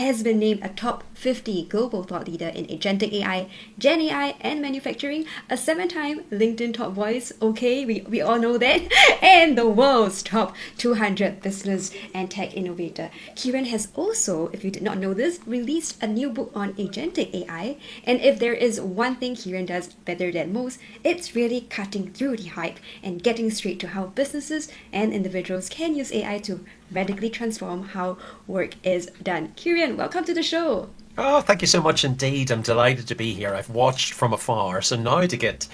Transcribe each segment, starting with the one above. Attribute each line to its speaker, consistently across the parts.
Speaker 1: has been named a top 50 global thought leader in agentic AI, Gen AI, and manufacturing, a 7-time LinkedIn top voice, okay, we all know that, and the world's top 200 business and tech innovator. Kieran has also, if you did not know this, released a new book on agentic AI, and if there is one thing Kieran does better than most, it's really cutting through the hype and getting straight to how businesses and individuals can use AI to radically transform how work is done. Kieran, welcome to the show.
Speaker 2: Oh, thank you so much indeed. I'm delighted to be here. I've watched from afar, so now to get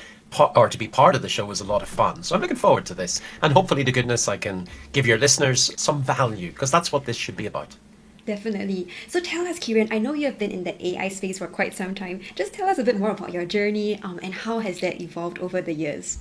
Speaker 2: or to be part of the show is a lot of fun. So I'm looking forward to this, and hopefully, to goodness, I can give your listeners some value because that's what this should be about.
Speaker 1: Definitely. So tell us, Kieran, I know you have been in the AI space for quite some time. Just tell us a bit more about your journey and how has that evolved over the years?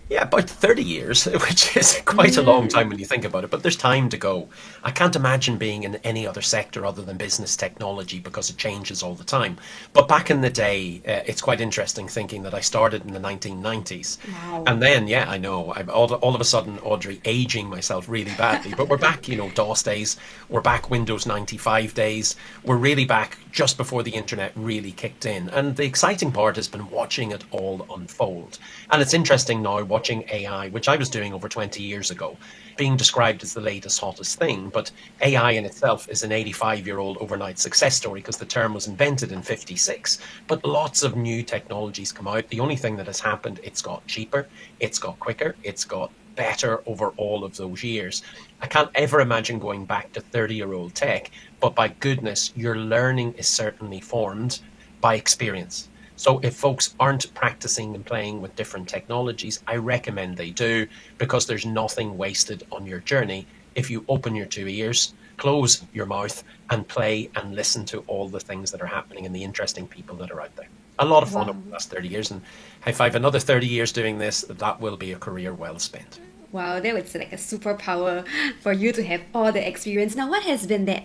Speaker 2: Yeah, about 30 years, which is quite a long time when you think about it, but there's time to go. I can't imagine being in any other sector other than business technology because it changes all the time. But back in the day, it's quite interesting thinking that I started in the 1990s.
Speaker 1: Wow.
Speaker 2: And then, yeah, I know, I'm all of a sudden, Audrey, aging myself really badly. But we're back, DOS days, we're back Windows 95 days, we're really back just before the internet really kicked in. And the exciting part has been watching it all unfold. And it's interesting now watching AI, which I was doing over 20 years ago, being described as the latest, hottest thing. But AI in itself is an 85-year-old overnight success story because the term was invented in 56. But lots of new technologies come out. The only thing that has happened, it's got cheaper, it's got quicker, it's got better over all of those years. I can't ever imagine going back to 30-year-old tech, but by goodness, your learning is certainly formed by experience. So if folks aren't practicing and playing with different technologies, I recommend they do because there's nothing wasted on your journey if you open your two ears, close your mouth, and play and listen to all the things that are happening and the interesting people that are out there. A lot of fun over
Speaker 1: Wow.
Speaker 2: the last 30 years. And if I have another 30 years doing this, that will be a career well spent.
Speaker 1: Wow, that was like a superpower for you to have all the experience. Now, what has been that,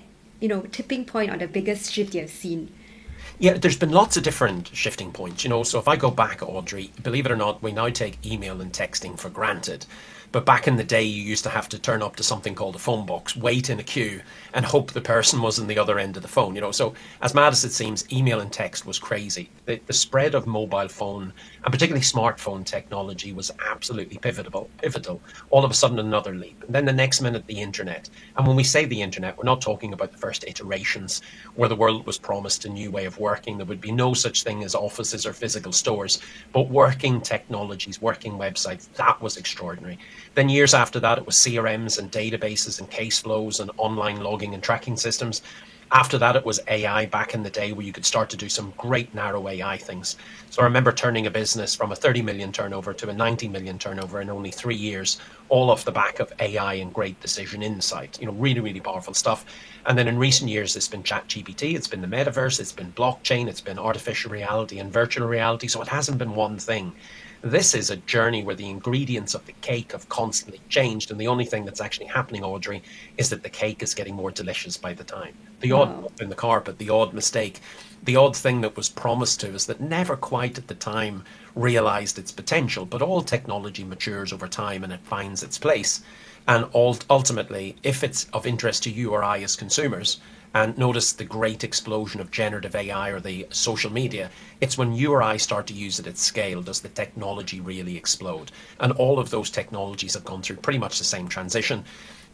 Speaker 1: tipping point or the biggest shift you have seen?
Speaker 2: Yeah, there's been lots of different shifting points. So if I go back, Audrey, believe it or not, we now take email and texting for granted. But back in the day, you used to have to turn up to something called a phone box, wait in a queue, and hope the person was on the other end of the phone. So as mad as it seems, email and text was crazy. The spread of mobile phone and particularly smartphone technology was absolutely pivotal. All of a sudden, another leap. And then the next minute, the internet. And when we say the internet, we're not talking about the first iterations where the world was promised a new way of working. There would be no such thing as offices or physical stores, but working technologies, working websites, that was extraordinary. Then years after that, it was CRMs and databases and case flows and online logging and tracking systems. After that, it was AI back in the day where you could start to do some great narrow AI things. So I remember turning a business from a 30 million turnover to a 90 million turnover in only 3 years, all off the back of AI and great decision insight. Really, really powerful stuff. And then in recent years, it's been ChatGPT, it's been the metaverse, it's been blockchain, it's been artificial reality and virtual reality. So it hasn't been one thing. This is a journey where the ingredients of the cake have constantly changed. And the only thing that's actually happening, Audrey, is that the cake is getting more delicious by the time. The odd
Speaker 1: Wow.
Speaker 2: bump in the carpet, the odd mistake, the odd thing that was promised to us that never quite at the time realized its potential. But all technology matures over time and it finds its place. And ultimately, if it's of interest to you or I as consumers, and notice the great explosion of generative AI or the social media, it's when you or I start to use it at scale does the technology really explode. And all of those technologies have gone through pretty much the same transition,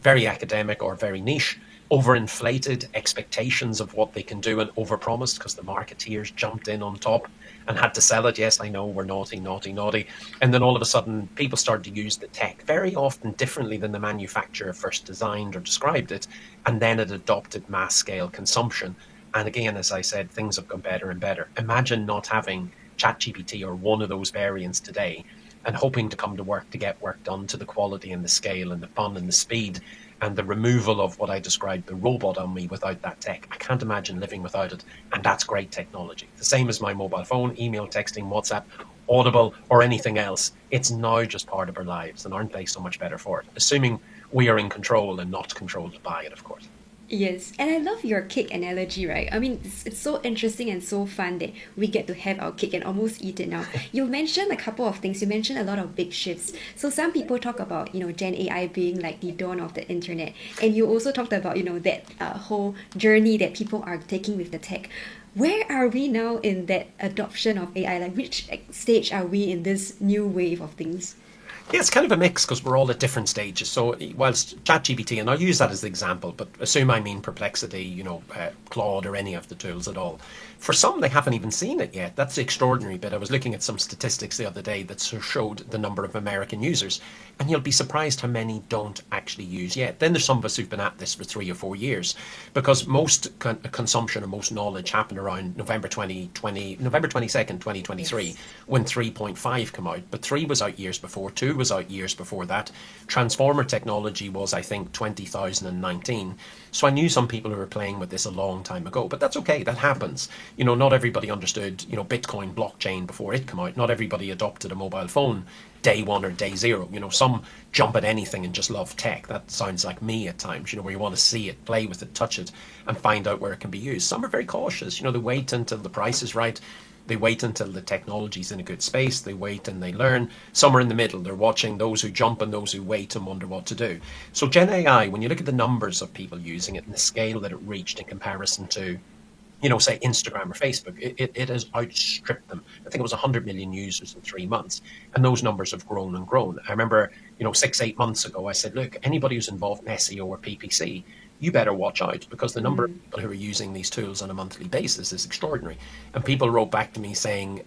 Speaker 2: very academic or very niche, overinflated expectations of what they can do and overpromised because the marketeers jumped in on top and had to sell it. Yes, I know we're naughty, naughty, naughty. And then all of a sudden, people started to use the tech very often differently than the manufacturer first designed or described it. And then it adopted mass scale consumption. And again, as I said, things have gone better and better. Imagine not having ChatGPT or one of those variants today and hoping to come to work to get work done to the quality and the scale and the fun and the speed and the removal of what I described, the robot on me without that tech. I can't imagine living without it. And that's great technology. The same as my mobile phone, email, texting, WhatsApp, Audible, or anything else. It's now just part of our lives. And aren't they so much better for it? Assuming we are in control and not controlled by it, of course.
Speaker 1: Yes, and I love your cake analogy, right? I mean, it's so interesting and so fun that we get to have our cake and almost eat it now. You mentioned a couple of things. You mentioned a lot of big shifts. So some people talk about, Gen AI being like the dawn of the internet. And you also talked about, that whole journey that people are taking with the tech. Where are we now in that adoption of AI? Like, which stage are we in this new wave of things?
Speaker 2: Yeah, it's kind of a mix because we're all at different stages. So, whilst ChatGPT, and I'll use that as the example, but assume I mean Perplexity, Claude, or any of the tools at all. For some, they haven't even seen it yet. That's the extraordinary bit. I was looking at some statistics the other day that showed the number of American users, and you'll be surprised how many don't actually use yet. Then there's some of us who've been at this for 3 or 4 years, because most consumption or most knowledge happened around November 2020, November 22nd, 2023,
Speaker 1: Yes.
Speaker 2: when 3.5 came out. But 3 was out years before, 2 was out years before that. Transformer technology was, I think, 2019. So I knew some people who were playing with this a long time ago, but that's okay. That happens. Not everybody understood, Bitcoin blockchain before it came out. Not everybody adopted a mobile phone day one or day zero. Some jump at anything and just love tech. That sounds like me at times, where you want to see it, play with it, touch it, and find out where it can be used. Some are very cautious. They wait until the price is right. They wait until the technology's in a good space. They wait and they learn. Some are in the middle. They're watching those who jump and those who wait and wonder what to do. So Gen AI, when you look at the numbers of people using it and the scale that it reached in comparison to, say Instagram or Facebook, it has outstripped them. I think it was 100 million users in 3 months. And those numbers have grown and grown. I remember, 6, 8 months ago, I said, look, anybody who's involved in SEO or PPC, you better watch out because the number of people who are using these tools on a monthly basis is extraordinary. And people wrote back to me saying,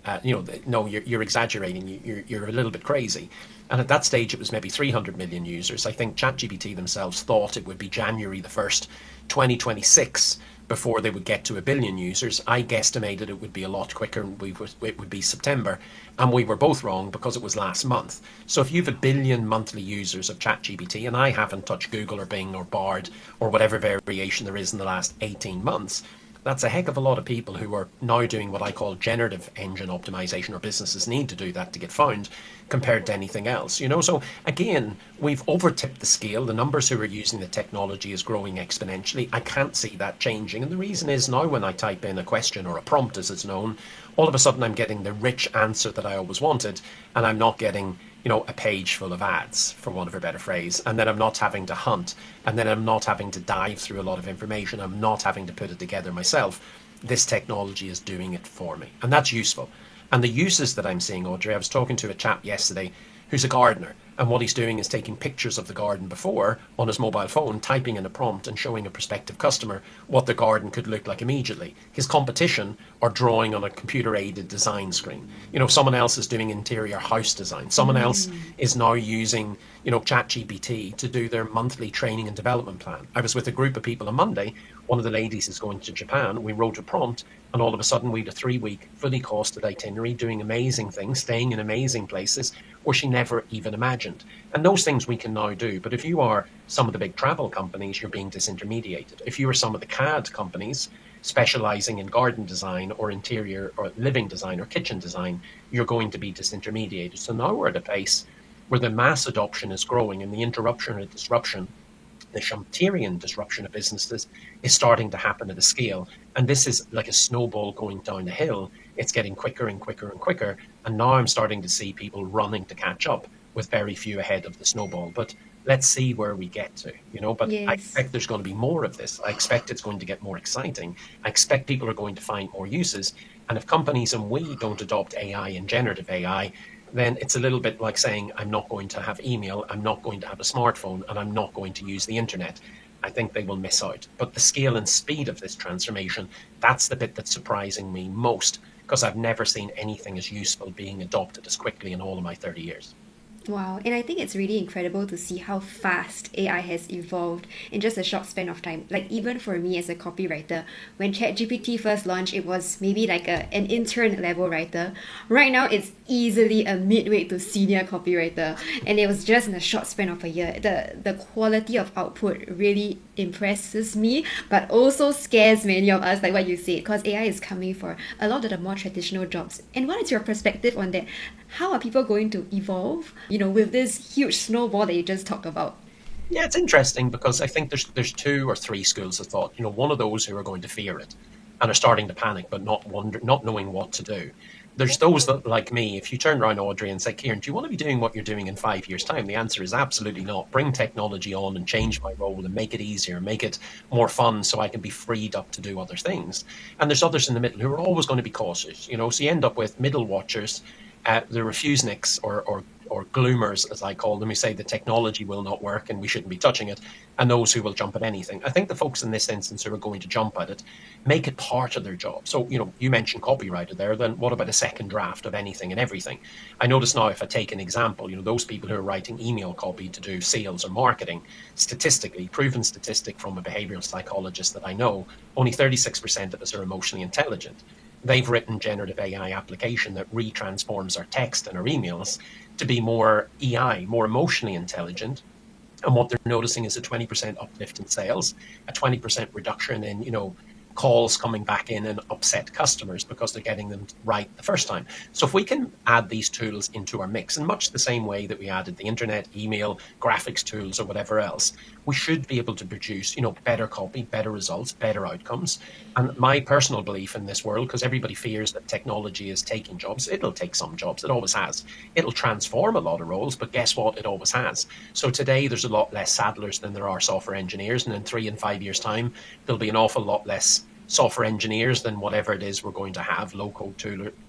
Speaker 2: no, you're exaggerating. You're a little bit crazy. And at that stage, it was maybe 300 million users. I think ChatGPT themselves thought it would be January the 1st, 2026 before they would get to 1 billion users. I guesstimated it would be a lot quicker and it would be September. And we were both wrong because it was last month. So if you have 1 billion monthly users of ChatGPT, and I haven't touched Google or Bing or Bard or whatever variation there is in the last 18 months, that's a heck of a lot of people who are now doing what I call generative engine optimization, or businesses need to do that to get found, compared to anything else. So again, we've overtipped the scale. The numbers who are using the technology is growing exponentially. I can't see that changing. And the reason is, now when I type in a question, or a prompt as it's known, all of a sudden I'm getting the rich answer that I always wanted, and I'm not getting a page full of ads, for want of a better phrase, and then I'm not having to hunt, and then I'm not having to dive through a lot of information. I'm not having to put it together myself. This technology is doing it for me, and that's useful. And the uses that I'm seeing, Audrey, I was talking to a chap yesterday who's a gardener, and what he's doing is taking pictures of the garden before on his mobile phone, typing in a prompt and showing a prospective customer what the garden could look like immediately. His competition are drawing on a computer-aided design screen. Someone else is doing interior house design. Someone else is now using, ChatGPT to do their monthly training and development plan. I was with a group of people on Monday. One of the ladies is going to Japan. We wrote a prompt, and all of a sudden we had a 3-week fully costed itinerary, doing amazing things, staying in amazing places where she never even imagined. And those things we can now do. But if you are some of the big travel companies, you're being disintermediated. If you are some of the CAD companies specializing in garden design or interior or living design or kitchen design, you're going to be disintermediated. So now we're at a place where the mass adoption is growing, and the interruption or disruption, the Schumpeterian disruption of businesses, is starting to happen at a scale. And this is like a snowball going down the hill. It's getting quicker and quicker and quicker. And now I'm starting to see people running to catch up, with very few ahead of the snowball. But let's see where we get to. But I
Speaker 1: Yes.
Speaker 2: expect there's going to be more of this. I expect it's going to get more exciting. I expect people are going to find more uses. And if companies and we don't adopt AI and generative AI, then it's a little bit like saying, I'm not going to have email, I'm not going to have a smartphone, and I'm not going to use the internet. I think they will miss out. But the scale and speed of this transformation, that's the bit that's surprising me most, because I've never seen anything as useful being adopted as quickly in all of my 30 years.
Speaker 1: Wow, and I think it's really incredible to see how fast AI has evolved in just a short span of time. Like, even for me as a copywriter, when ChatGPT first launched, it was maybe like an intern level writer. Right now, it's easily a midway to senior copywriter, and it was just in a short span of a year. The quality of output really impresses me, but also scares many of us, like what you said, because AI is coming for a lot of the more traditional jobs. And what is your perspective on that? How are people going to evolve, with this huge snowball that you just talked about?
Speaker 2: Yeah, it's interesting because I think there's two or three schools of thought. One of those who are going to fear it and are starting to panic, but not knowing what to do. There's those that, like me, if you turn around Audrey and say, Kieran, do you want to be doing what you're doing in 5 years' time? The answer is absolutely not. Bring technology on and change my role and make it easier, make it more fun so I can be freed up to do other things. And there's others in the middle who are always going to be cautious, so you end up with middle watchers, the refuseniks or gloomers, as I call them, who say the technology will not work and we shouldn't be touching it, and those who will jump at anything. I think the folks in this instance who are going to jump at it make it part of their job. So, you mentioned copywriter there, then what about a second draft of anything and everything? I notice now, if I take an example, those people who are writing email copy to do sales or marketing, statistically, proven statistic from a behavioral psychologist that I know, only 36% of us are emotionally intelligent. They've written generative AI application that retransforms our text and our emails to be more EI, more emotionally intelligent. And what they're noticing is a 20% uplift in sales, a 20% reduction in, calls coming back in and upset customers because they're getting them right the first time. So if we can add these tools into our mix in much the same way that we added the internet, email, graphics tools, or whatever else, we should be able to produce, better copy, better results, better outcomes. And my personal belief in this world, because everybody fears that technology is taking jobs, it'll take some jobs. It always has. It'll transform a lot of roles, but guess what? It always has. So today there's a lot less saddlers than there are software engineers. And in 3 and 5 years' time, there'll be an awful lot less software engineers than whatever it is we're going to have, low-code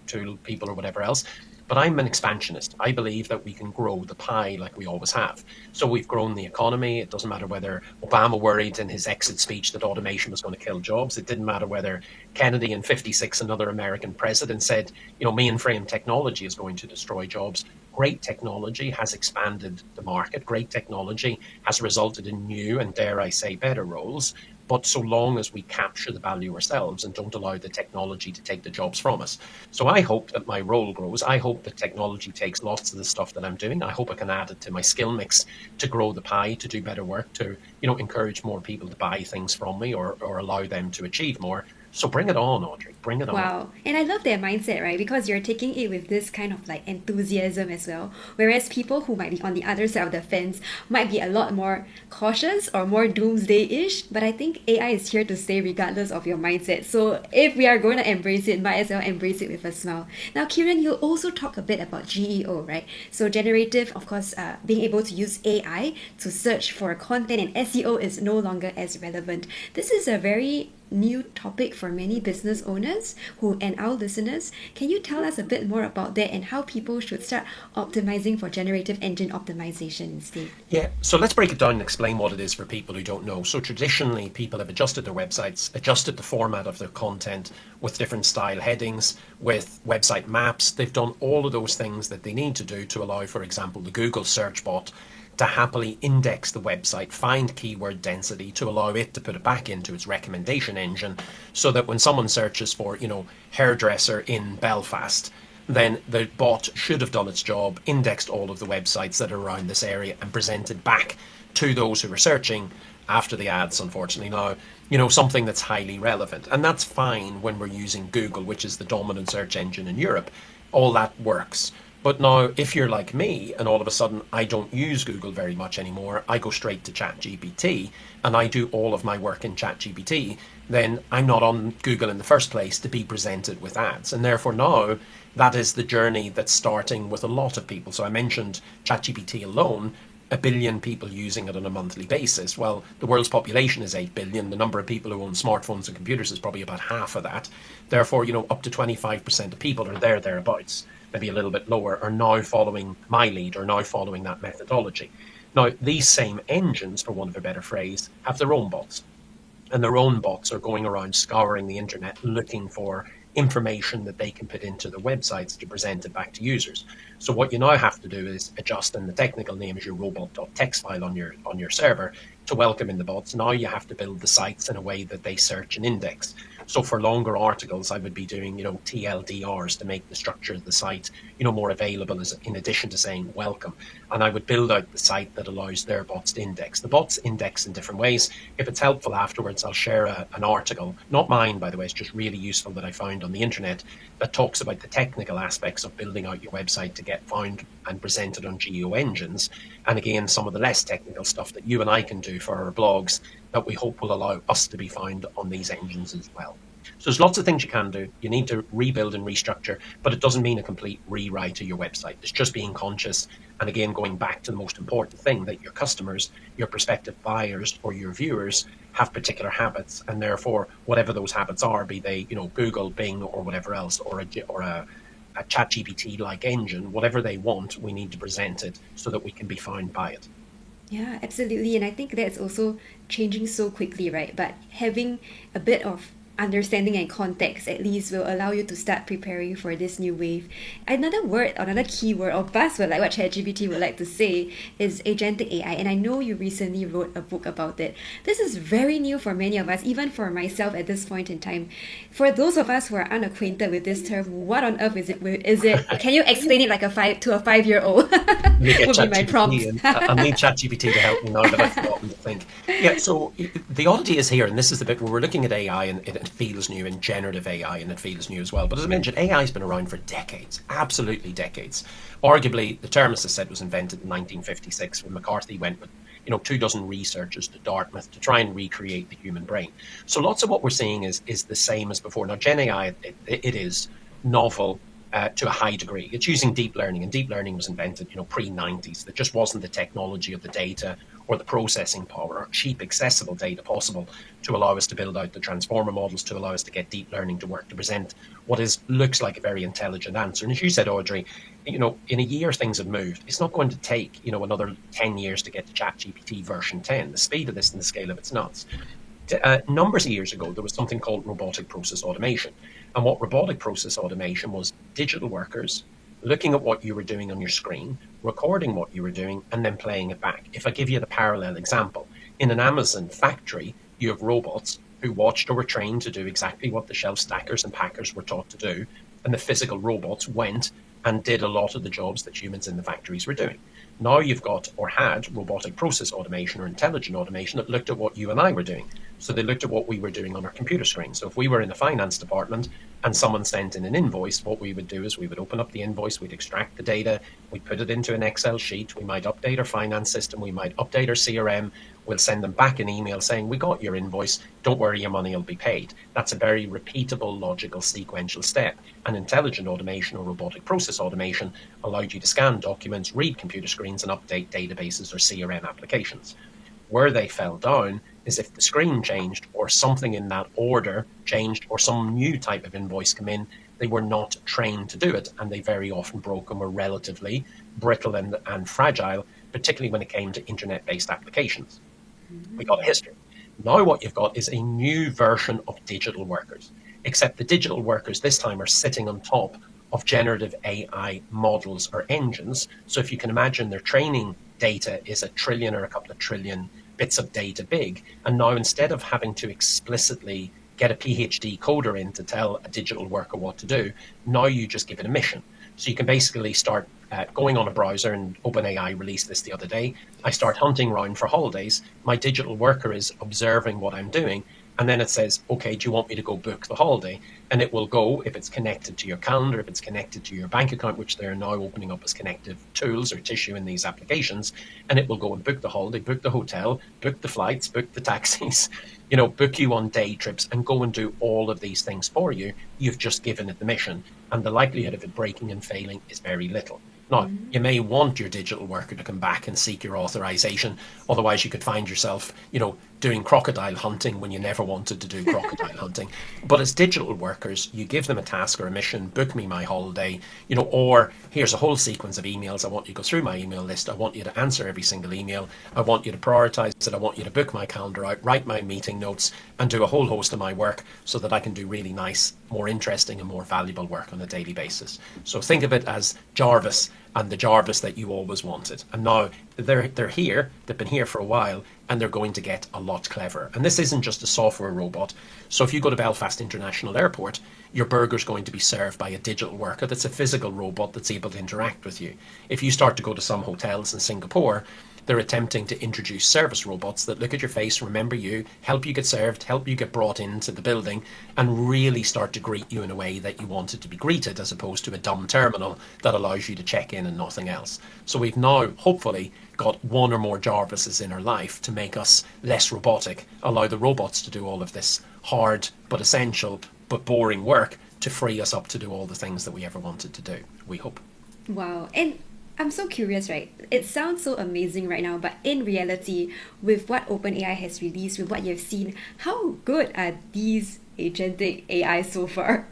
Speaker 2: tool people or whatever else. But I'm an expansionist. I believe that we can grow the pie like we always have. So we've grown the economy. It doesn't matter whether Obama worried in his exit speech that automation was going to kill jobs. It didn't matter whether Kennedy in 56, another American president, said, mainframe technology is going to destroy jobs. Great technology has expanded the market. Great technology has resulted in new and, dare I say, better roles. But so long as we capture the value ourselves and don't allow the technology to take the jobs from us. So I hope that my role grows. I hope that technology takes lots of the stuff that I'm doing. I hope I can add it to my skill mix to grow the pie, to do better work, to, encourage more people to buy things from me or allow them to achieve more. So bring it on, Audrey. Bring it on.
Speaker 1: Wow. And I love that mindset, right? Because you're taking it with this kind of like enthusiasm as well. Whereas people who might be on the other side of the fence might be a lot more cautious or more doomsday-ish. But I think AI is here to stay regardless of your mindset. So if we are going to embrace it, might as well embrace it with a smile. Now, Kieran, you also talk a bit about GEO, right? So generative, of course, being able to use AI to search for content, and SEO is no longer as relevant. This is a very new topic for many business owners and our listeners. Can you tell us a bit more about that and how people should start optimizing for generative engine optimization instead?
Speaker 2: Yeah, so let's break it down and explain what it is for people who don't know. So traditionally, people have adjusted their websites, adjusted the format of their content with different style headings, with website maps. They've done all of those things that they need to do to allow, for example, the Google search bot to happily index the website, find keyword density to allow it to put it back into its recommendation engine, so that when someone searches for, hairdresser in Belfast, then the bot should have done its job, indexed all of the websites that are around this area and presented back to those who are searching after the ads, unfortunately. Now, something that's highly relevant. And that's fine when we're using Google, which is the dominant search engine in Europe. All that works. But now, if you're like me and all of a sudden I don't use Google very much anymore, I go straight to ChatGPT and I do all of my work in ChatGPT, then I'm not on Google in the first place to be presented with ads. And therefore now, that is the journey that's starting with a lot of people. So I mentioned ChatGPT alone, 1 billion people using it on a monthly basis. Well, the world's population is 8 billion. The number of people who own smartphones and computers is probably about half of that. Therefore, up to 25% of people are thereabouts, maybe a little bit lower, are now following my lead or now following that methodology. Now, these same engines, for want of a better phrase, have their own bots. And their own bots are going around scouring the internet looking for information that they can put into their websites to present it back to users. So what you now have to do is adjust, and the technical name is your robot.txt file on your server, to welcome in the bots. Now you have to build the sites in a way that they search and index. So for longer articles, I would be doing, TLDRs to make the structure of the site, more available, as in addition to saying welcome. And I would build out the site that allows their bots to index. The bots index in different ways. If it's helpful afterwards, I'll share an article, not mine, by the way, it's just really useful, that I found on the internet, that talks about the technical aspects of building out your website to get found and presented on geo engines. And again, some of the less technical stuff that you and I can do for our blogs that we hope will allow us to be found on these engines as well. So there's lots of things you can do. You need to rebuild and restructure, but it doesn't mean a complete rewrite of your website. It's just being conscious. And again, going back to the most important thing, that your customers, your prospective buyers, or your viewers have particular habits, and therefore whatever those habits are, be they Google, Bing, or whatever else, or a ChatGPT like engine, whatever they want, we need to present it so that we can be found by it.
Speaker 1: Yeah, absolutely. And I think that's also changing so quickly, right? But having a bit of understanding and context at least will allow you to start preparing for this new wave. Another word, another keyword or buzzword, like what ChatGPT would like to say, is agentic AI. And I know you recently wrote a book about it. This is very new for many of us, even for myself at this point in time. For those of us who are unacquainted with this term, what on earth is it? Can you explain it like a 5-year-old?
Speaker 2: Let me get
Speaker 1: Would be my prompt.
Speaker 2: I'll need ChatGPT to help me now that I've forgotten to think. Yeah, so the oddity is here, and this is the bit where we're looking at AI, and it feels new, and generative AI, and it feels new as well. But as I mentioned, AI has been around for decades, absolutely decades. Arguably, the term, as I said, was invented in 1956 when McCarthy went with 24 researchers to Dartmouth to try and recreate the human brain. So lots of what we're seeing is the same as before. Now, GenAI, it is novel to a high degree. It's using deep learning, and deep learning was invented, pre-90s. There just wasn't the technology of the data or the processing power or cheap, accessible data possible to allow us to build out the transformer models, to allow us to get deep learning to work, to present what looks like a very intelligent answer. And as you said, Audrey, in a year things have moved. It's not going to take, another 10 years to get to ChatGPT version 10. The speed of this and the scale of it's nuts. Numbers of years ago, there was something called robotic process automation. And what robotic process automation was, digital workers looking at what you were doing on your screen, recording what you were doing, and then playing it back. If I give you the parallel example, in an Amazon factory, you have robots who watched or were trained to do exactly what the shelf stackers and packers were taught to do, and the physical robots went and did a lot of the jobs that humans in the factories were doing. Now you've got, or had, robotic process automation or intelligent automation that looked at what you and I were doing. So they looked at what we were doing on our computer screen. So if we were in the finance department and someone sent in an invoice, what we would do is we would open up the invoice, we'd extract the data, we'd put it into an Excel sheet, we might update our finance system, we might update our CRM, we'll send them back an email saying, we got your invoice, don't worry, your money will be paid. That's a very repeatable, logical, sequential step. And intelligent automation or robotic process automation allowed you to scan documents, read computer screens, and update databases or CRM applications. Where they fell down is if the screen changed or something in that order changed or some new type of invoice came in, they were not trained to do it, and they very often broke and were relatively brittle and fragile, particularly when it came to internet-based applications. We got a history. Now what you've got is a new version of digital workers, except the digital workers this time are sitting on top of generative AI models or engines. So if you can imagine, their training data is 1 trillion or a couple of trillion bits of data big. And now instead of having to explicitly get a PhD coder in to tell a digital worker what to do, now you just give it a mission. So you can basically start going on a browser, and OpenAI released this the other day. I start hunting around for holidays. My digital worker is observing what I'm doing. And then it says, okay, do you want me to go book the holiday? And it will go, if it's connected to your calendar, if it's connected to your bank account, which they're now opening up as connective tools or tissue in these applications, and it will go and book the holiday, book the hotel, book the flights, book the taxis, book you on day trips, and go and do all of these things for you. You've just given it the mission. And the likelihood of it breaking and failing is very little. Now, you may want your digital worker to come back and seek your authorization. Otherwise, you could find yourself, doing crocodile hunting when you never wanted to do crocodile hunting. But as digital workers, you give them a task or a mission, book me my holiday, or here's a whole sequence of emails. I want you to go through my email list. I want you to answer every single email. I want you to prioritize it. I want you to book my calendar out, write my meeting notes, and do a whole host of my work so that I can do really nice, more interesting and more valuable work on a daily basis. So think of it as Jarvis and the Jarvis that you always wanted. And now they're here, they've been here for a while, and they're going to get a lot cleverer. And this isn't just a software robot. So if you go to Belfast International Airport, your burger's going to be served by a digital worker that's a physical robot that's able to interact with you. If you start to go to some hotels in Singapore, they're attempting to introduce service robots that look at your face, remember you, help you get served, help you get brought into the building, and really start to greet you in a way that you wanted to be greeted, as opposed to a dumb terminal that allows you to check in and nothing else. So we've now, hopefully, got one or more Jarvises in our life to make us less robotic, allow the robots to do all of this hard but essential but boring work to free us up to do all the things that we ever wanted to do, we hope.
Speaker 1: Wow. And I'm so curious, right? It sounds so amazing right now, but in reality, with what OpenAI has released, with what you've seen, how good are these agentic AI so far?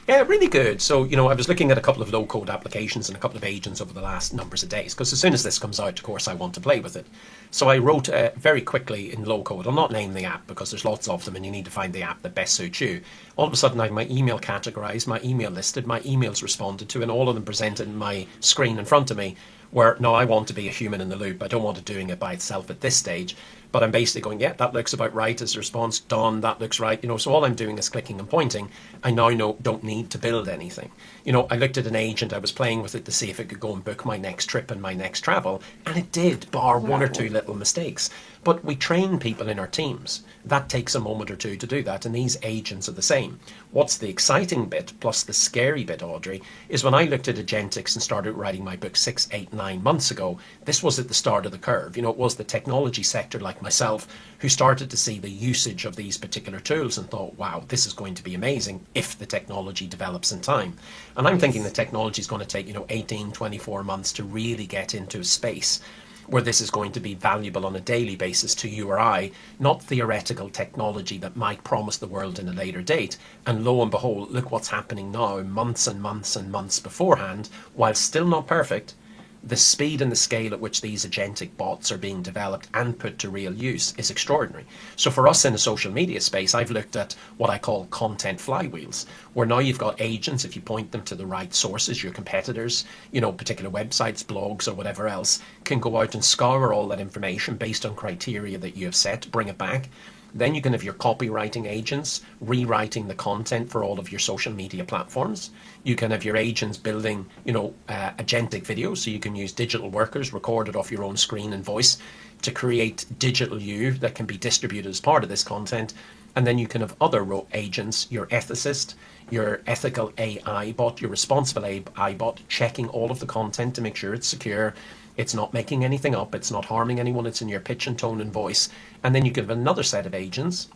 Speaker 2: Yeah, really good. So, I was looking at a couple of low-code applications and a couple of agents over the last numbers of days, because as soon as this comes out, of course, I want to play with it. So I wrote very quickly in low-code. I'll not name the app because there's lots of them and you need to find the app that best suits you. All of a sudden, I have my email categorized, my email listed, my emails responded to, and all of them presented in my screen in front of me, where, no, I want to be a human in the loop. I don't want it doing it by itself at this stage. But I'm basically going, yeah, that looks about right as a response. Done, that looks right. So all I'm doing is clicking and pointing. I now don't need to build anything. I looked at an agent, I was playing with it to see if it could go and book my next trip and my next travel. And it did, bar one or two little mistakes. But we train people in our teams. That takes a moment or two to do that. And these agents are the same. What's the exciting bit, plus the scary bit, Audrey, is when I looked at Agentics and started writing my book 6, 8, 9 months ago, this was at the start of the curve. It was the technology sector like myself who started to see the usage of these particular tools and thought, wow, this is going to be amazing if the technology develops in time. And I'm thinking the technology is going to take, 18, 24 months to really get into a space where this is going to be valuable on a daily basis to you or I, not theoretical technology that might promise the world in a later date. And lo and behold, look what's happening now, months and months and months beforehand, while still not perfect. The speed and the scale at which these agentic bots are being developed and put to real use is extraordinary. So for us in the social media space, I've looked at what I call content flywheels, where now you've got agents, if you point them to the right sources, your competitors, particular websites, blogs or whatever else, can go out and scour all that information based on criteria that you have set, bring it back. Then you can have your copywriting agents rewriting the content for all of your social media platforms. You can have your agents building, agentic videos, so you can use digital workers recorded off your own screen and voice to create digital you that can be distributed as part of this content. And then you can have other agents, your ethicist, your ethical AI bot, your responsible AI bot, checking all of the content to make sure it's secure. It's not making anything up. It's not harming anyone. It's in your pitch and tone and voice. And then you can have another set of agents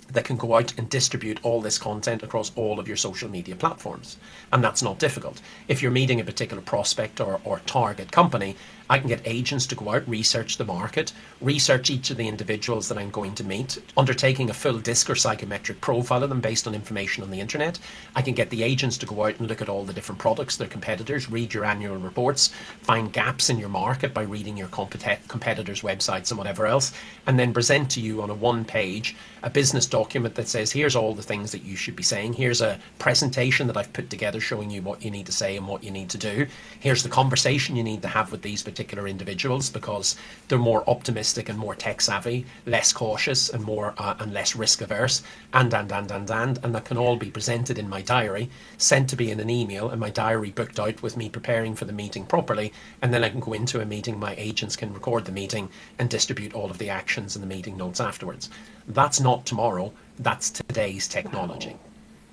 Speaker 2: that can go out and distribute all this content across all of your social media platforms. And that's not difficult. If you're meeting a particular prospect or target company, I can get agents to go out, research the market, research each of the individuals that I'm going to meet, undertaking a full DISC or psychometric profile of them based on information on the internet. I can get the agents to go out and look at all the different products, their competitors, read your annual reports, find gaps in your market by reading your competitors' websites and whatever else, and then present to you on a one page a business document that says, here's all the things that you should be saying. Here's a presentation that I've put together showing you what you need to say and what you need to do. Here's the conversation you need to have with these particular individuals because they're more optimistic and more tech savvy, less cautious and more and less risk averse, and that can all be presented in my diary, sent to me in an email, and my diary booked out with me preparing for the meeting properly, and then I can go into a meeting, my agents can record the meeting and distribute all of the actions and the meeting notes afterwards. That's not tomorrow, that's today's technology.
Speaker 1: Wow.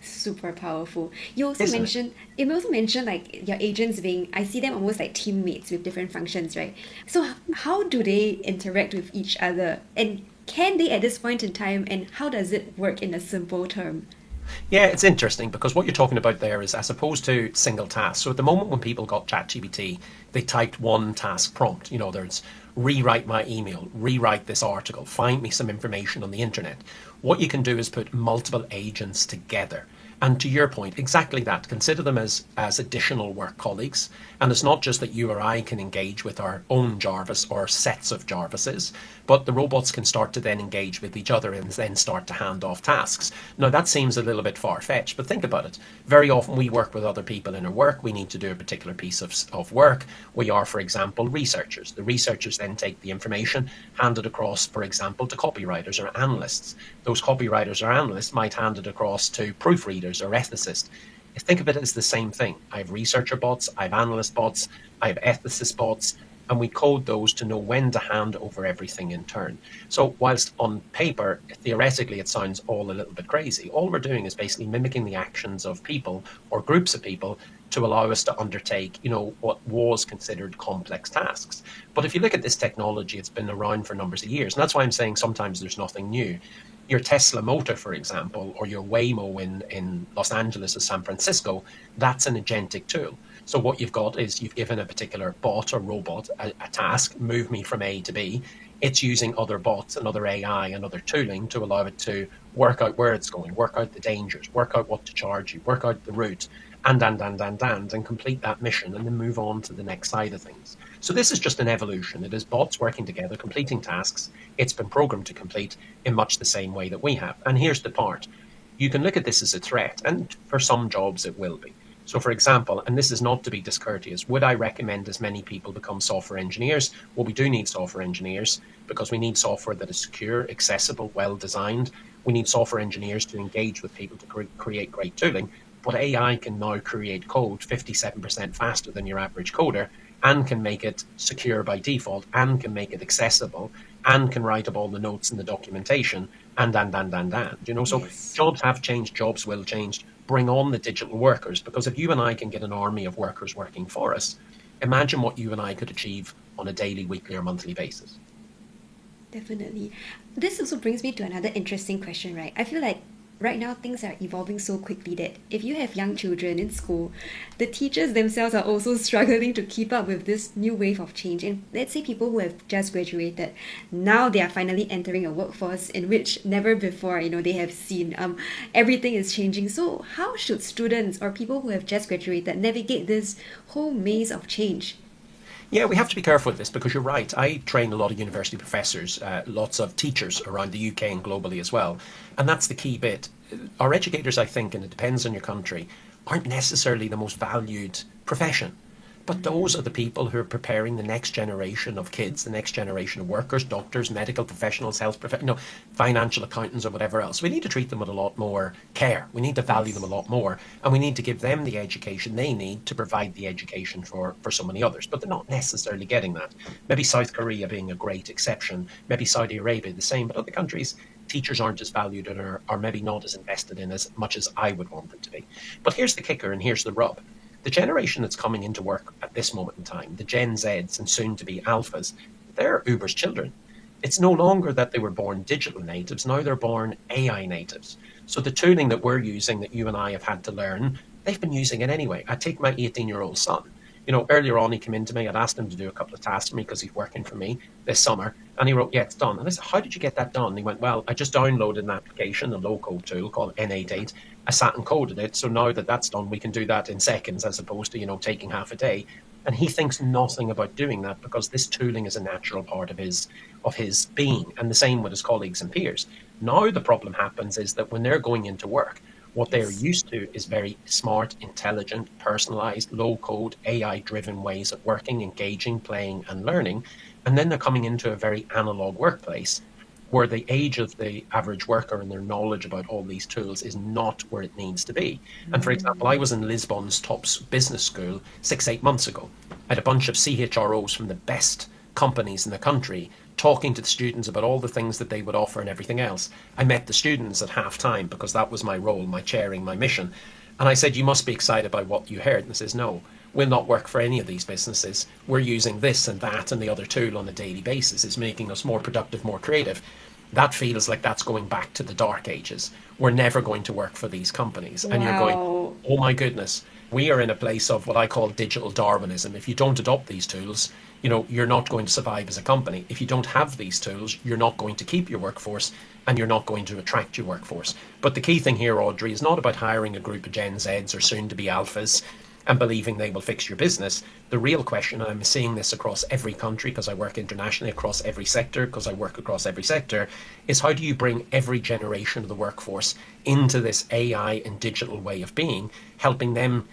Speaker 1: Super powerful. You also mentioned like your agents being, I see them almost like teammates with different functions, right? So how do they interact with each other? And can they at this point in time, and how does it work in a simple term?
Speaker 2: Yeah, it's interesting because what you're talking about there is as opposed to single tasks. So at the moment when people got ChatGPT, they typed one task prompt. There's rewrite my email, rewrite this article, find me some information on the internet. What you can do is put multiple agents together. And to your point, exactly that. Consider them as additional work colleagues. And it's not just that you or I can engage with our own Jarvis or sets of Jarvises, but the robots can start to then engage with each other and then start to hand off tasks. Now, that seems a little bit far-fetched, but think about it. Very often we work with other people in our work. We need to do a particular piece of work. We are, for example, researchers. The researchers then take the information, hand it across, for example, to copywriters or analysts. Those copywriters or analysts might hand it across to proofreaders or ethicists. Think of it as the same thing. I have researcher bots, I have analyst bots, I have ethicist bots, and we code those to know when to hand over everything in turn. So whilst on paper, theoretically, it sounds all a little bit crazy, all we're doing is basically mimicking the actions of people or groups of people to allow us to undertake, what was considered complex tasks. But if you look at this technology, it's been around for numbers of years. And that's why I'm saying sometimes there's nothing new. Your Tesla motor, for example, or your Waymo in Los Angeles or San Francisco, that's an agentic tool. So what you've got is you've given a particular bot or robot a task, move me from A to B. It's using other bots and other AI and other tooling to allow it to work out where it's going, work out the dangers, work out what to charge you, work out the route, and complete that mission and then move on to the next side of things. So this is just an evolution. It is bots working together, completing tasks. It's been programmed to complete in much the same way that we have. And here's the part. You can look at this as a threat, and for some jobs it will be. So for example, and this is not to be discourteous, would I recommend as many people become software engineers? Well, we do need software engineers because we need software that is secure, accessible, well designed. We need software engineers to engage with people to create great tooling. But AI can now create code 57% faster than your average coder, and can make it secure by default, and can make it accessible, and can write up all the notes and the documentation, and. So
Speaker 1: Yes.
Speaker 2: jobs have changed, jobs will change. Bring on the digital workers, because if you and I can get an army of workers working for us, imagine what you and I could achieve on a daily, weekly, or monthly basis.
Speaker 1: Definitely. This also brings me to another interesting question, right? I feel like right now things are evolving so quickly that if you have young children in school, the teachers themselves are also struggling to keep up with this new wave of change. And let's say people who have just graduated, now they are finally entering a workforce in which never before, they have seen. Everything is changing. So how should students or people who have just graduated navigate this whole maze of change?
Speaker 2: Yeah, we have to be careful with this because you're right. I train a lot of university professors, lots of teachers around the UK and globally as well. And that's the key bit. Our educators, I think, and it depends on your country, aren't necessarily the most valued profession. But those are the people who are preparing the next generation of kids, the next generation of workers, doctors, medical professionals, health professionals, financial accountants, or whatever else. We need to treat them with a lot more care. We need to value them a lot more. And we need to give them the education they need to provide the education for so many others. But they're not necessarily getting that. Maybe South Korea being a great exception, maybe Saudi Arabia the same, but other countries, teachers aren't as valued and are maybe not as invested in as much as I would want them to be. But here's the kicker and here's the rub. The generation that's coming into work at this moment in time, the Gen Zs and soon to be Alphas, they're Uber's children. It's no longer that they were born digital natives, now they're born AI natives. So the tooling that we're using, that you and I have had to learn, they've been using it anyway. I take my 18-year-old son. Earlier on, he came in to me. I'd asked him to do a couple of tasks for me because he's working for me this summer. And he wrote, yeah, it's done. And I said, how did you get that done? And he went, well, I just downloaded an application, a low-code tool called N88. I sat and coded it. So now that that's done, we can do that in seconds as opposed to, taking half a day. And he thinks nothing about doing that because this tooling is a natural part of his being. And the same with his colleagues and peers. Now the problem happens is that when they're going into work, what they're used to is very smart, intelligent, personalized, low-code, AI-driven ways of working, engaging, playing, and learning. And then they're coming into a very analog workplace where the age of the average worker and their knowledge about all these tools is not where it needs to be. And for example, I was in Lisbon's top business school 8 months ago. I had a bunch of CHROs from the best companies in the country talking to the students about all the things that they would offer and everything else. I met the students at half time because that was my role, my chairing, my mission. And I said, you must be excited by what you heard. And they says, no, we'll not work for any of these businesses. We're using this and that and the other tool on a daily basis. It's making us more productive, more creative. That feels like that's going back to the dark ages. We're never going to work for these companies. And you're going,
Speaker 1: Wow.
Speaker 2: oh my goodness. We are in a place of what I call digital Darwinism. If you don't adopt these tools, you're not going to survive as a company. If you don't have these tools, you're not going to keep your workforce and you're not going to attract your workforce. But the key thing here, Audrey, is not about hiring a group of Gen Zs or soon to be alphas and believing they will fix your business. The real question, and I'm seeing this across every country because I work internationally across every sector, because I work across every sector, is how do you bring every generation of the workforce into this AI and digital way of being, helping them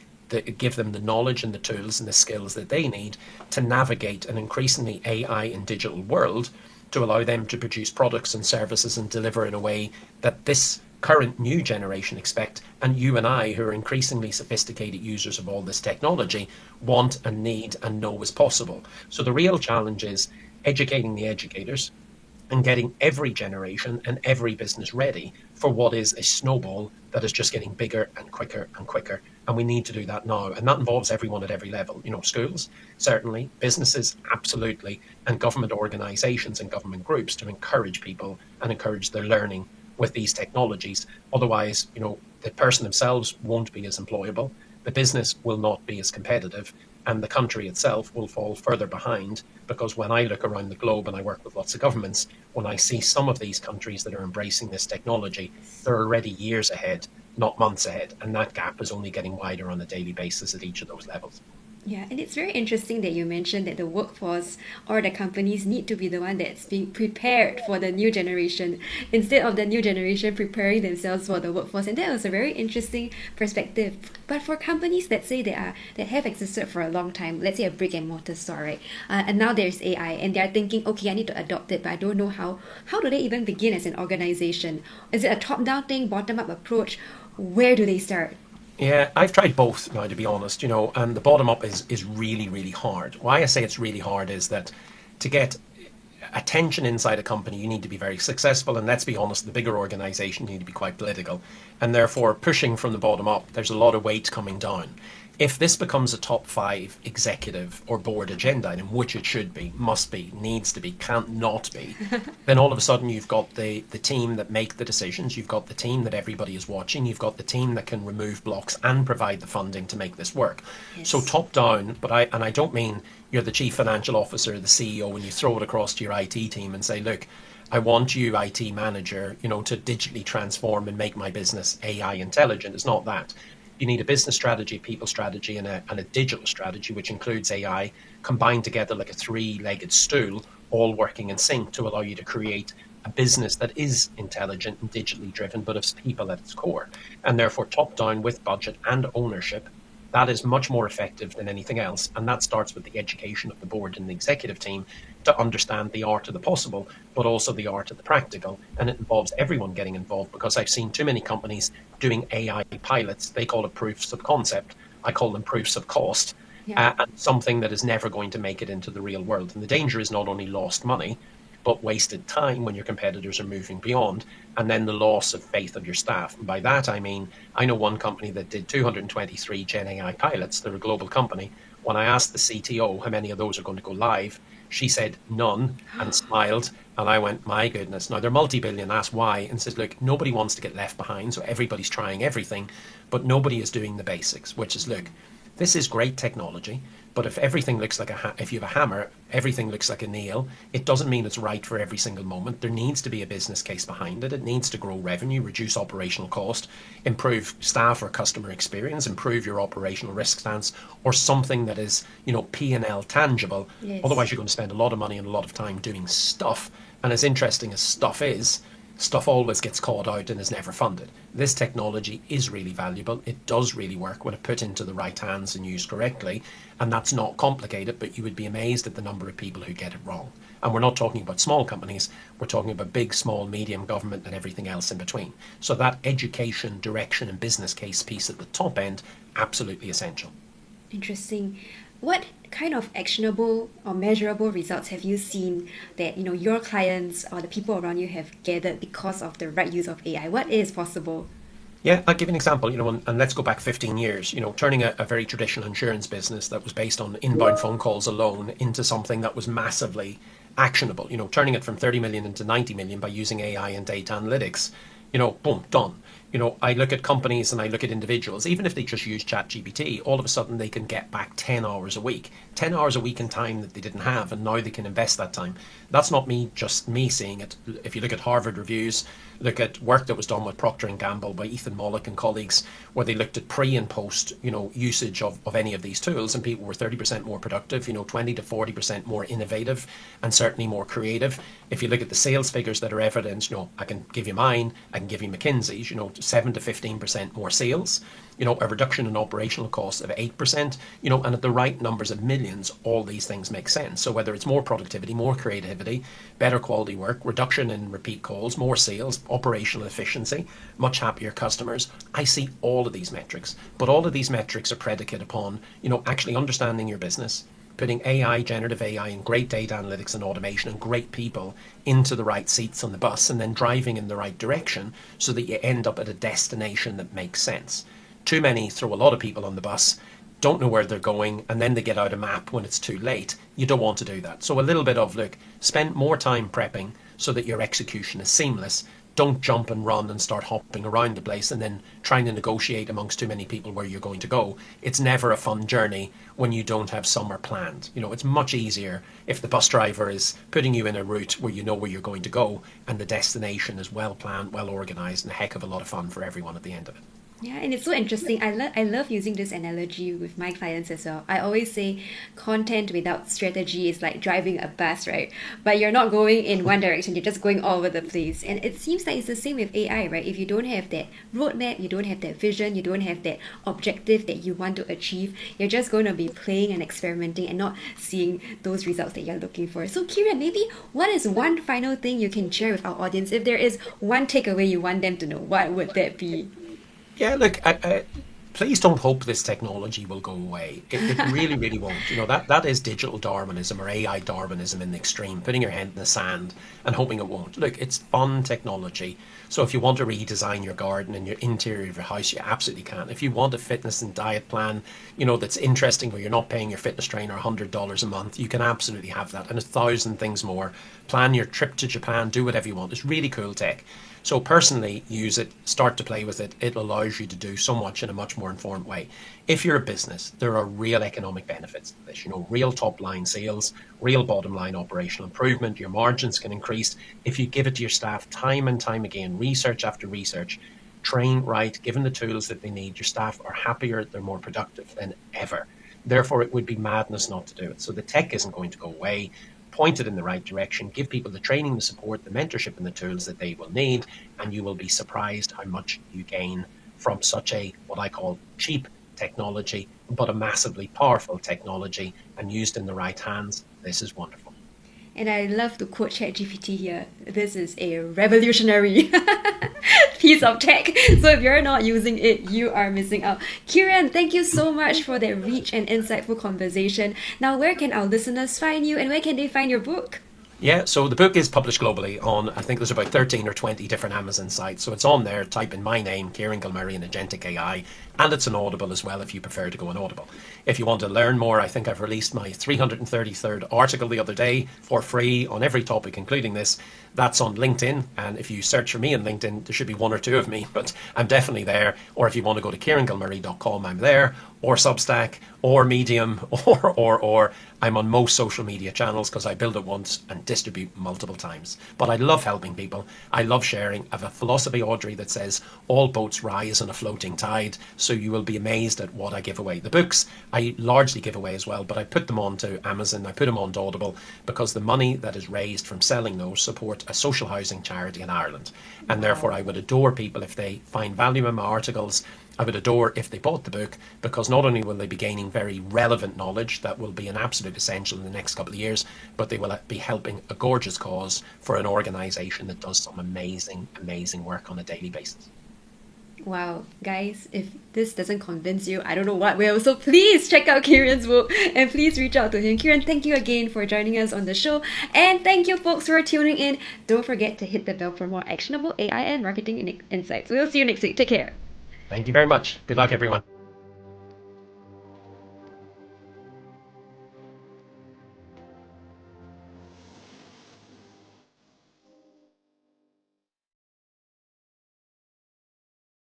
Speaker 2: give them the knowledge and the tools and the skills that they need to navigate an increasingly AI and digital world, to allow them to produce products and services and deliver in a way that this current new generation expect, and you and I, who are increasingly sophisticated users of all this technology, want and need and know is possible. So the real challenge is educating the educators and getting every generation and every business ready for what is a snowball that is just getting bigger and quicker and quicker. And we need to do that now. And that involves everyone at every level. Schools, certainly, businesses, absolutely, and government organizations and government groups to encourage people and encourage their learning with these technologies. Otherwise, the person themselves won't be as employable, the business will not be as competitive, and the country itself will fall further behind. Because when I look around the globe, and I work with lots of governments, when I see some of these countries that are embracing this technology, they're already years ahead, not months ahead. And that gap is only getting wider on a daily basis at each of those levels.
Speaker 1: Yeah, and it's very interesting that you mentioned that the workforce or the companies need to be the one that's being prepared for the new generation instead of the new generation preparing themselves for the workforce. And that was a very interesting perspective. But for companies that say that have existed for a long time, let's say a brick and mortar store, right? And now there's AI, and they're thinking, okay, I need to adopt it, but I don't know how. How do they even begin as an organization? Is it a top-down thing, bottom-up approach? Where do they start?
Speaker 2: Yeah, I've tried both now, to be honest, and the bottom up is really, really hard. Why I say it's really hard is that to get attention inside a company, you need to be very successful. And let's be honest, the bigger organization, you need to be quite political. And therefore, pushing from the bottom up, there's a lot of weight coming down. If this becomes a top 5 executive or board agenda item, which it should be, must be, needs to be, can't not be, then all of a sudden you've got the team that make the decisions, you've got the team that everybody is watching, you've got the team that can remove blocks and provide the funding to make this work.
Speaker 1: Yes.
Speaker 2: So top down, but I don't mean you're the chief financial officer, the CEO, and you throw it across to your IT team and say, look, I want you, IT manager, to digitally transform and make my business AI intelligent. It's not that. You need a business strategy, people strategy, and a digital strategy, which includes AI, combined together like a 3-legged stool, all working in sync to allow you to create a business that is intelligent and digitally driven, but of people at its core. And therefore, top down with budget and ownership, that is much more effective than anything else. And that starts with the education of the board and the executive team to understand the art of the possible, but also the art of the practical. And it involves everyone getting involved, because I've seen too many companies doing AI pilots. They call it proofs of concept. I call them proofs of cost.
Speaker 1: Yeah.
Speaker 2: And something that is never going to make it into the real world. And the danger is not only lost money, but wasted time when your competitors are moving beyond, and then the loss of faith of your staff. And by that, I mean, I know one company that did 223 GenAI pilots. They're a global company. When I asked the CTO how many of those are going to go live, she said none and smiled. And I went, my goodness. Now they're multi-billion, asked why, and says, look, nobody wants to get left behind. So everybody's trying everything, but nobody is doing the basics, which is, look, this is great technology, but if everything looks like if you have a hammer, everything looks like a nail, it doesn't mean it's right for every single moment. There needs to be a business case behind it. It needs to grow revenue, reduce operational cost, improve staff or customer experience, improve your operational risk stance, or something that is, P&L tangible.
Speaker 1: Yes.
Speaker 2: Otherwise, you're going to spend a lot of money and a lot of time doing stuff. And as interesting as stuff is, stuff always gets caught out and is never funded. This technology is really valuable. It does really work when it put into the right hands and used correctly. And that's not complicated, but you would be amazed at the number of people who get it wrong. And we're not talking about small companies. We're talking about big, small, medium, government, and everything else in between. So that education, direction, and business case piece at the top end, absolutely essential.
Speaker 1: Interesting. What kind of actionable or measurable results have you seen that your clients or the people around you have gathered because of the right use of AI? What is possible?
Speaker 2: Yeah, I'll give you an example, and let's go back 15 years, turning a very traditional insurance business that was based on inbound phone calls alone into something that was massively actionable, turning it from 30 million into 90 million by using AI and data analytics, boom, done. I look at companies and I look at individuals, even if they just use ChatGPT, all of a sudden they can get back 10 hours a week. 10 hours a week in time that they didn't have, and now they can invest that time. That's not just me seeing it. If you look at Harvard reviews, look at work that was done with Procter & Gamble by Ethan Mollick and colleagues, where they looked at pre and post, usage of any of these tools, and people were 30% more productive, 20 to 40% more innovative, and certainly more creative. If you look at the sales figures that are evidence, I can give you mine, I can give you McKinsey's, 7 to 15% more sales, a reduction in operational costs of 8%, and at the right numbers of millions, all these things make sense. So whether it's more productivity, more creativity, better quality work, reduction in repeat calls, more sales, operational efficiency, much happier customers, I see all of these metrics. But all of these metrics are predicated upon, actually understanding your business, putting AI, generative AI, and great data analytics and automation and great people into the right seats on the bus, and then driving in the right direction so that you end up at a destination that makes sense. Too many throw a lot of people on the bus, don't know where they're going, and then they get out a map when it's too late. You don't want to do that. So a little bit of, spend more time prepping so that your execution is seamless. Don't jump and run and start hopping around the place and then trying to negotiate amongst too many people where you're going to go. It's never a fun journey when you don't have somewhere planned. It's much easier if the bus driver is putting you in a route where you know where you're going to go and the destination is well planned, well organized, and a heck of a lot of fun for everyone at the end of it.
Speaker 1: Yeah, and it's so interesting. I love using this analogy with my clients as well. I always say content without strategy is like driving a bus, right? But you're not going in one direction, you're just going all over the place. And it seems like it's the same with AI, right? If you don't have that roadmap, you don't have that vision, you don't have that objective that you want to achieve, you're just going to be playing and experimenting and not seeing those results that you're looking for. So Kieran, maybe what is one final thing you can share with our audience? If there is one takeaway you want them to know, what would that be?
Speaker 2: Yeah, look, please don't hope this technology will go away. It really, really won't. That is digital Darwinism or AI Darwinism in the extreme, putting your head in the sand and hoping it won't. Look, it's fun technology. So if you want to redesign your garden and your interior of your house, you absolutely can. If you want a fitness and diet plan, that's interesting where you're not paying your fitness trainer $100 a month, you can absolutely have that, and 1,000 things more. Plan your trip to Japan, do whatever you want. It's really cool tech. So personally, use it, start to play with it. It allows you to do so much in a much more informed way. If you're a business, there are real economic benefits to this. Real top line sales, real bottom line operational improvement. Your margins can increase if you give it to your staff time and time again, research after research. Train right, given the tools that they need. Your staff are happier, they're more productive than ever. Therefore, it would be madness not to do it. So the tech isn't going to go away. Point it in the right direction, give people the training, the support, the mentorship, and the tools that they will need, and you will be surprised how much you gain from such a, what I call, cheap technology, but a massively powerful technology, and used in the right hands. This is wonderful.
Speaker 1: And I love to quote ChatGPT here. This is a revolutionary piece of tech. So if you're not using it, you are missing out. Kieran, thank you so much for that rich and insightful conversation. Now, where can our listeners find you and where can they find your book?
Speaker 2: Yeah, so the book is published globally on, I think there's about 13 or 20 different Amazon sites. So it's on there, type in my name, Kieran Gilmurray, and Agentic AI, and it's an Audible as well if you prefer to go on Audible. If you want to learn more, I think I've released my 333rd article the other day for free on every topic, including this. That's on LinkedIn, and if you search for me on LinkedIn, there should be one or two of me, but I'm definitely there. Or if you want to go to kierangilmurray.com, I'm there, or Substack, or Medium, or I'm on most social media channels because I build it once and distribute multiple times. But I love helping people. I love sharing. I have a philosophy, Audrey, that says all boats rise on a floating tide. So you will be amazed at what I give away. The books I largely give away as well, but I put them onto Amazon. I put them on Audible because the money that is raised from selling those support a social housing charity in Ireland. And therefore I would adore people if they find value in my articles. I would adore if they bought the book, because not only will they be gaining very relevant knowledge that will be an absolute essential in the next couple of years, but they will be helping a gorgeous cause for an organisation that does some amazing, amazing work on a daily basis.
Speaker 1: Wow, guys, if this doesn't convince you, I don't know what will. So please check out Kieran's book and please reach out to him. Kieran, thank you again for joining us on the show. And thank you folks for tuning in. Don't forget to hit the bell for more actionable AI and marketing insights. We'll see you next week. Take care.
Speaker 2: Thank you very much. Good luck, everyone.